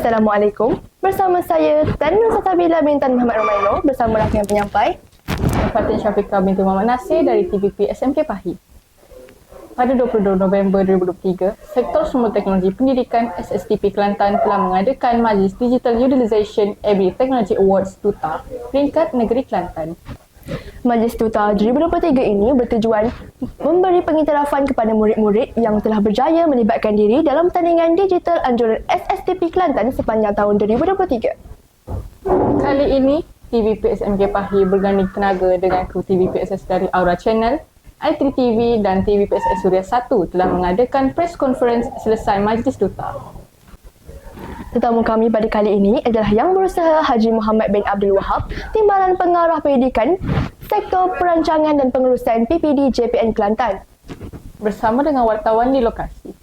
Assalamualaikum. Bersama saya Tan Nur Satabila bintan Muhammad Romaino bersama rakan penyampai Fatin Syafiqah binti Muhammad Nasir dari TVP SMK Pahih. Pada 22 November 2023, Sektor Sumber Teknologi Pendidikan SSTP Kelantan telah mengadakan Majlis Digital Utilization Every Technology Awards Duta peringkat negeri Kelantan. Majlis Duta 2023 ini bertujuan memberi pengiktirafan kepada murid-murid yang telah berjaya melibatkan diri dalam tandingan digital anjuran SSTP Kelantan sepanjang tahun 2023. Kali ini, TVP SMK Pahih berganding tenaga dengan kru TVPSS dari Aura Channel, i3TV dan TVPSS Suria 1 telah mengadakan press conference selesai Majlis Duta. Tetamu kami pada kali ini adalah Yang Berusaha Haji Muhammad bin Abdul Wahab, Timbalan Pengarah Pendidikan, Sektor Perancangan dan Pengurusan PPD JPN Kelantan, bersama dengan wartawan di lokasi.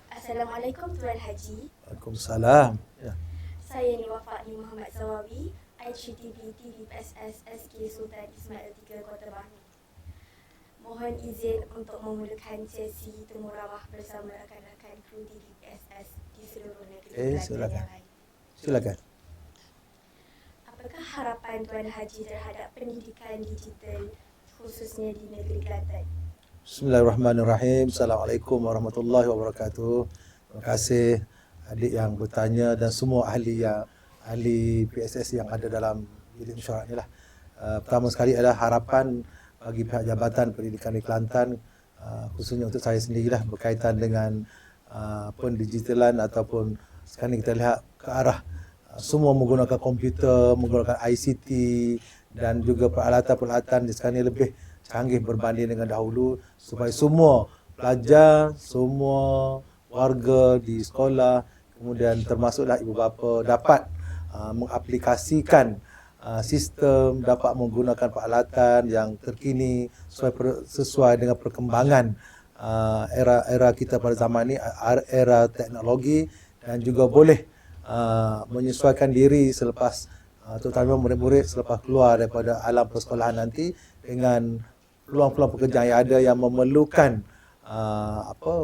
Assalamualaikum Tuan Haji. Waalaikumsalam. Ya. Saya Niwa Fakni Muhammad Zawawi, i3TV TVPSS SK Sultan Ismail 3 Kota Baru. Mohon izin untuk memulakan sesi temu ramah bersama rakan-rakan kru TVPSS di seluruh negeri Kelantan Silakan. yang lain. Silakan. Apakah harapan Tuan Haji terhadap pendidikan digital khususnya di negeri Kelantan? Bismillahirrahmanirrahim. Assalamualaikum warahmatullahi wabarakatuh. Terima kasih adik yang bertanya dan semua ahli PSS yang ada dalam bilik mesyuarat ni lah. Pertama sekali adalah harapan bagi pihak Jabatan Pendidikan di Kelantan, khususnya untuk saya sendirilah berkaitan dengan pendigitalan ataupun sekarang ni kita lihat ke arah semua menggunakan komputer, menggunakan ICT dan juga peralatan-peralatan di sekarang ni lebih canggih berbanding dengan dahulu supaya semua pelajar, semua warga di sekolah, kemudian termasuklah ibu bapa dapat mengaplikasikan sistem, dapat menggunakan peralatan yang terkini sesuai dengan perkembangan era kita pada zaman ini, era teknologi, dan juga boleh menyesuaikan diri selepas terutama murid-murid selepas keluar daripada alam persekolahan nanti dengan peluang-peluang pekerjaan yang ada yang memerlukan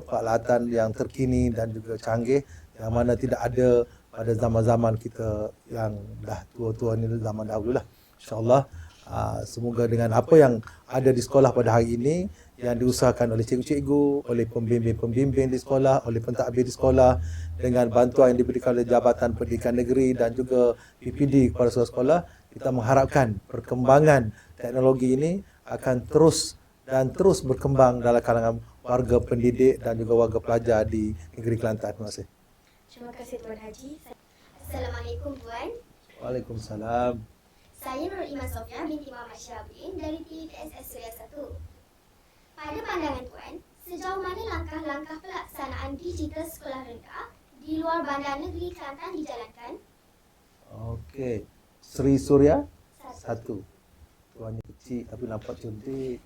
peralatan yang terkini dan juga canggih yang mana tidak ada pada zaman-zaman kita yang dah tua-tua ni, zaman dahulu lah. InsyaAllah semoga dengan apa yang ada di sekolah pada hari ini yang diusahakan oleh cikgu-cikgu, oleh pembimbing-pembimbing di sekolah, oleh pentadbir di sekolah, dengan bantuan yang diberikan oleh Jabatan Pendidikan Negeri dan juga PPD kepada sekolah, kita mengharapkan perkembangan teknologi ini akan terus berkembang dalam kalangan warga pendidik dan juga warga pelajar di negeri Kelantan. Terima kasih. Terima kasih Tuan Haji. Assalamualaikum Tuan. Waalaikumsalam. Saya Nur Iman Sofia binti Muhammad Syabrin dari TVPSS Suria 1. Pada pandangan Tuan, sejauh mana langkah-langkah pelaksanaan digital sekolah rendah di luar bandar negeri Kelantan dijalankan? Okey. Sri Suria 1. Tuannya kecil tapi nampak cantik.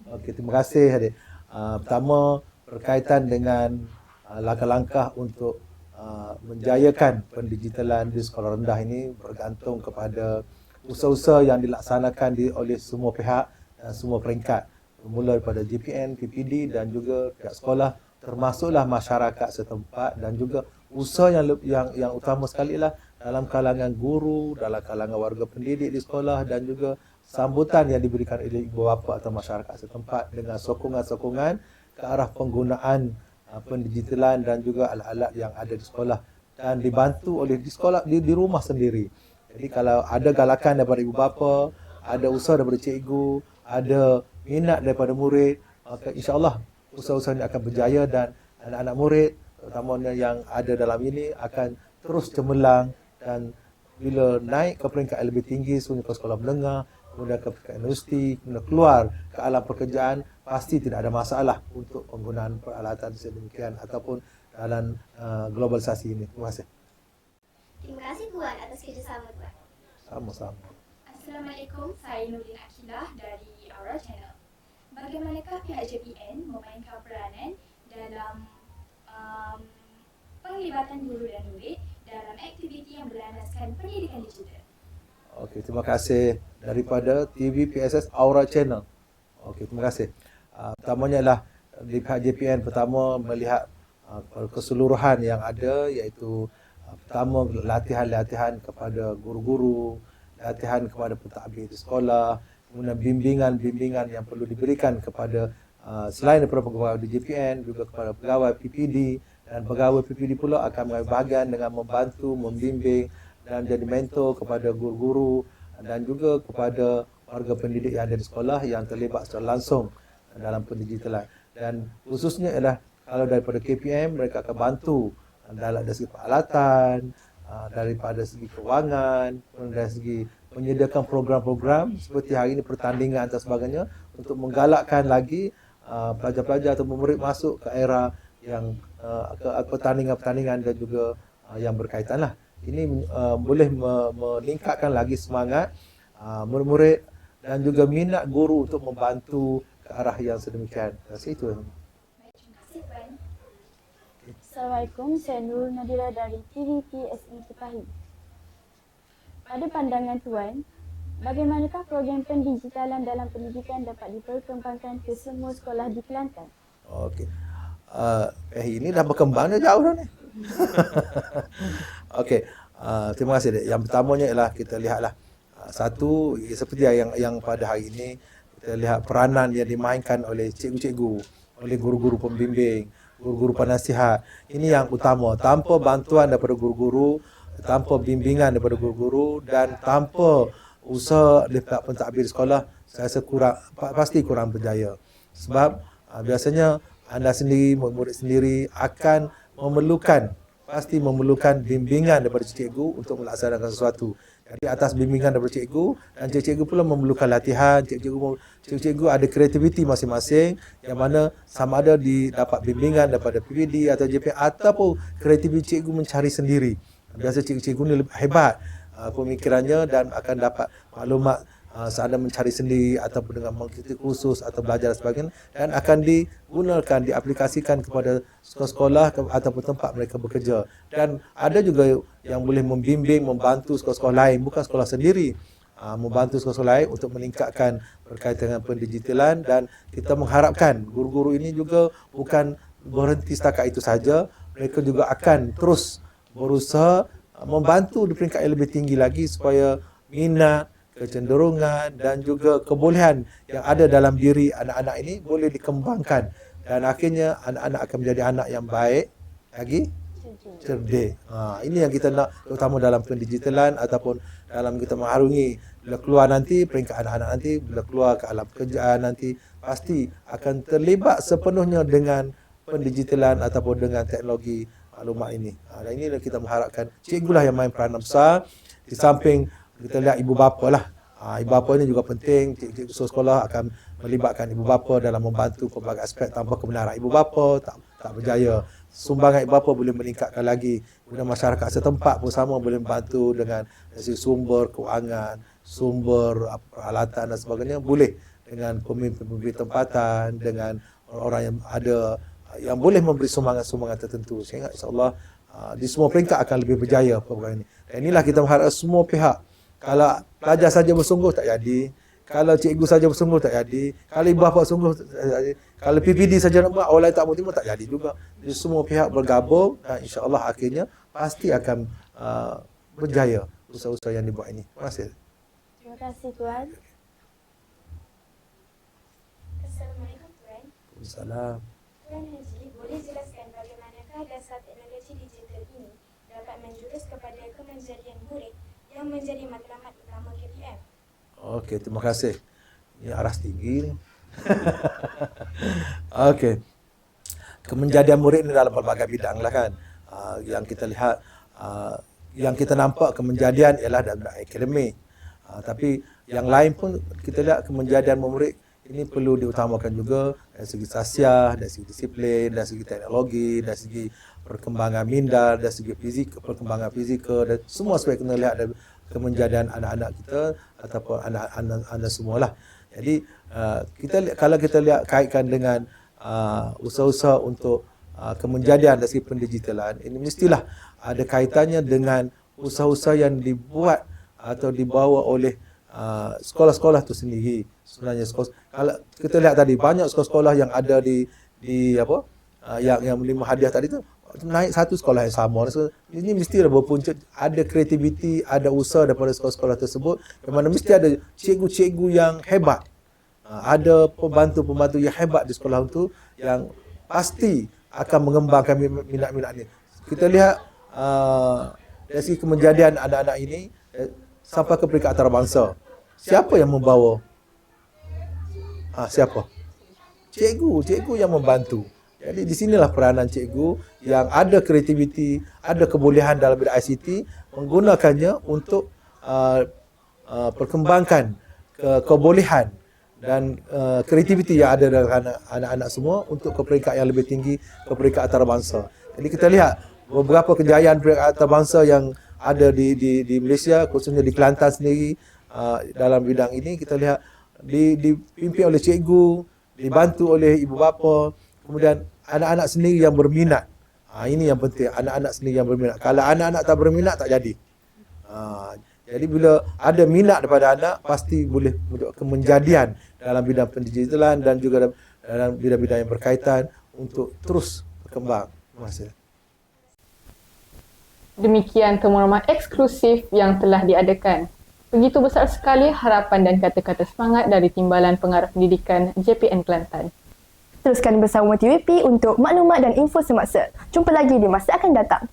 Okey, terima kasih adik. Pertama, berkaitan dengan langkah-langkah untuk menjayakan pendigitalan di sekolah rendah ini bergantung kepada usaha-usaha yang dilaksanakan oleh semua pihak dan semua peringkat, bermula daripada JPN, PPD dan juga pihak sekolah, termasuklah masyarakat setempat, dan juga usaha yang utama sekali lah dalam kalangan guru, dalam kalangan warga pendidik di sekolah, dan juga sambutan yang diberikan oleh ibu bapa atau masyarakat setempat dengan sokongan-sokongan ke arah penggunaan pendigitalan dan juga alat-alat yang ada di sekolah dan dibantu oleh di sekolah di rumah sendiri. Jadi kalau ada galakan daripada ibu bapa, ada usaha daripada cikgu, ada minat daripada murid, maka insya-Allah usaha-usaha ini akan berjaya dan anak-anak murid terutamanya yang ada dalam ini akan terus cemerlang, dan bila naik ke peringkat yang lebih tinggi, sebenarnya ke sekolah menengah, kemudian ke peringkat universiti, kemudian keluar ke alam pekerjaan, pasti tidak ada masalah untuk penggunaan peralatan sedemikian ataupun dalam globalisasi ini. Terima kasih. Terima kasih Tuan atas kerjasama Tuan. Sama-sama. Assalamualaikum, saya Nurul Akilah dari Aura Channel. Bagaimanakah pihak JPN memainkan peranan dalam penglibatan guru dan murid dalam aktiviti yang berlandaskan pendidikan digital? Okey, terima kasih daripada TVPSS Aura Channel. Okey, terima kasih. Pertamanya adalah di pihak JPN pertama melihat keseluruhan yang ada, iaitu pertama latihan-latihan kepada guru-guru, latihan kepada pentadbir di sekolah, kemudian bimbingan-bimbingan yang perlu diberikan kepada selain daripada pegawai di JPN, juga kepada pegawai PPD, dan pegawai PPD pula akan mengambil bahagian dengan membantu, membimbing dan jadi mentor kepada guru-guru dan juga kepada warga pendidik yang ada di sekolah yang terlibat secara langsung dalam pendigitalan. Dan khususnya ialah kalau daripada KPM, mereka akan bantu dari segi peralatan, daripada segi kewangan, dari segi menyediakan program-program seperti hari ini pertandingan dan sebagainya untuk menggalakkan lagi pelajar-pelajar atau murid masuk ke era yang ke pertandingan-pertandingan dan juga yang berkaitan lah. Ini boleh meningkatkan lagi semangat murid-murid dan juga minat guru untuk membantu ke arah yang sedemikian. Terima kasih. Baik, terima kasih Puan. Assalamualaikum, saya Nur Nadira dari TVP SMK Pahing. Pada pandangan Tuan, bagaimanakah program pendigitalan dalam pendidikan dapat diperkembangkan ke semua sekolah di Kelantan? Okey. Ini dah berkembang dah jauh dah ni. Okey. Terima kasih. Dek. Yang pertamanya ialah kita lihatlah satu seperti yang pada hari ini kita lihat peranan yang dimainkan oleh cikgu-cikgu, oleh guru-guru pembimbing, guru-guru penasihat. Ini yang utama. Tanpa bantuan daripada guru-guru, tanpa bimbingan daripada guru-guru dan tanpa usaha daripada pentadbir sekolah, saya rasa pasti kurang berjaya. Sebab biasanya anda sendiri, murid-murid sendiri akan pasti memerlukan bimbingan daripada cikgu untuk melaksanakan sesuatu. Jadi atas bimbingan daripada cikgu, dan cikgu pula memerlukan latihan, cikgu ada kreativiti masing-masing yang mana sama ada dapat bimbingan daripada PPD atau JPN ataupun kreativiti cikgu mencari sendiri. Biasa cikgu-cikgu ni hebat pemikirannya dan akan dapat maklumat seada mencari sendiri ataupun dengan mengikuti kursus atau belajar dan sebagainya, dan akan digunakan, diaplikasikan kepada sekolah-sekolah ataupun tempat mereka bekerja. Dan ada juga yang boleh membimbing, membantu sekolah-sekolah lain, bukan sekolah sendiri, membantu sekolah-sekolah lain untuk meningkatkan berkaitan dengan pendigitalan. Dan kita mengharapkan guru-guru ini juga bukan berhenti setakat itu saja, mereka juga akan terus berusaha membantu di peringkat yang lebih tinggi lagi supaya minat, kecenderungan dan juga kebolehan yang ada dalam diri anak-anak ini boleh dikembangkan, dan akhirnya anak-anak akan menjadi anak yang baik lagi cerdik. Ini yang kita nak, terutama dalam pendigitalan ataupun dalam kita mengharungi bila keluar nanti, peringkat anak-anak nanti bila keluar ke alam pekerjaan nanti pasti akan terlibat sepenuhnya dengan pendigitalan ataupun dengan teknologi maklumat ini. Dan inilah kita mengharapkan cikgu lah yang main peranan besar. Di samping kita lihat ibu bapa lah. Ibu bapa ini juga penting. Cikgu sekolah akan melibatkan ibu bapa dalam membantu pelbagai aspek. Tanpa kebenaran ibu bapa tak berjaya. Sumbangan ibu bapa boleh meningkatkan lagi. Kemudian masyarakat setempat pun sama boleh membantu dengan sumber kewangan, sumber peralatan dan sebagainya. Boleh dengan pemimpin-pemimpin tempatan, dengan orang-orang yang ada yang boleh memberi sumbangan-sumbangan tertentu. Sehingga insya-Allah di semua peringkat akan lebih berjaya program ini. Dan inilah kita mengharap semua pihak. Kalau pelajar saja bersungguh tak jadi, kalau cikgu saja bersungguh tak jadi, kalau ibu bapa bersungguh tak jadi, kalau PPD saja nak buat, orang lain tak mau tak jadi juga. Jadi semua pihak bergabung dan insya-Allah akhirnya pasti akan berjaya usaha-usaha yang dibuat ini. Terima kasih. Terima kasih Tuan. Assalamualaikum Puan. Waalaikumsalam. Puan Haji, boleh jelaskan bagaimanakah dasar teknologi digital ini dapat menjurus kepada kemenjadian murid yang menjadi matlamat utama KPM? Okey, terima kasih. Ini aras tinggi ni. Okey. Kemenjadian murid ni dalam pelbagai bidang lah kan. Yang kita lihat, yang kita nampak kemenjadian ialah dalam akademik. Tapi yang lain pun kita lihat kemenjadian murid ini perlu diutamakan juga dari segi sasiah, dari segi disiplin, dari segi teknologi, dari segi perkembangan minda, dari segi perkembangan fizikal, dan semua aspek kena lihat dari kemenjadian anak-anak kita ataupun anak-anak anda semualah. Jadi kalau kita lihat kaitkan dengan usaha-usaha untuk kemenjadian dari segi pendigitalan, ini mestilah ada kaitannya dengan usaha-usaha yang dibuat atau dibawa oleh sekolah-sekolah itu sendiri. Sebenarnya kalau kita lihat tadi banyak sekolah-sekolah yang ada di yang menerima hadiah tadi tu naik satu sekolah yang sama. So, ini mesti ada berpunca, ada kreativiti, ada usaha daripada sekolah-sekolah tersebut, di mana mesti ada cikgu-cikgu yang hebat, ada pembantu-pembantu yang hebat di sekolah itu yang pasti akan mengembangkan minat-minat ini. Kita lihat dari segi kemenjadian anak-anak ini sampai ke peringkat antarabangsa. Siapa yang membawa? Siapa? Cikgu yang membantu. Jadi di sinilah peranan cikgu yang ada kreativiti, ada kebolehan dalam bidang ICT, menggunakannya untuk perkembangkan kebolehan dan kreativiti yang ada dalam anak-anak semua untuk ke peringkat yang lebih tinggi, ke peringkat antarabangsa. Jadi kita lihat beberapa kejayaan peringkat antarabangsa yang ada di Malaysia, khususnya di Kelantan sendiri, dalam bidang ini kita lihat dipimpin oleh cikgu, dibantu oleh ibu bapa, kemudian anak-anak sendiri yang berminat. Ini yang penting, anak-anak sendiri yang berminat. Kalau anak-anak tak berminat, tak jadi. Jadi bila ada minat daripada anak, pasti boleh kemenjadian dalam bidang pendigitalan dan juga dalam bidang-bidang yang berkaitan untuk terus berkembang. Terima kasih. Demikian temu ramah eksklusif yang telah diadakan. Begitu besar sekali harapan dan kata-kata semangat dari Timbalan Pengarah Pendidikan JPN Kelantan. Teruskan bersama TVP untuk maklumat dan info semasa. Jumpa lagi di masa akan datang.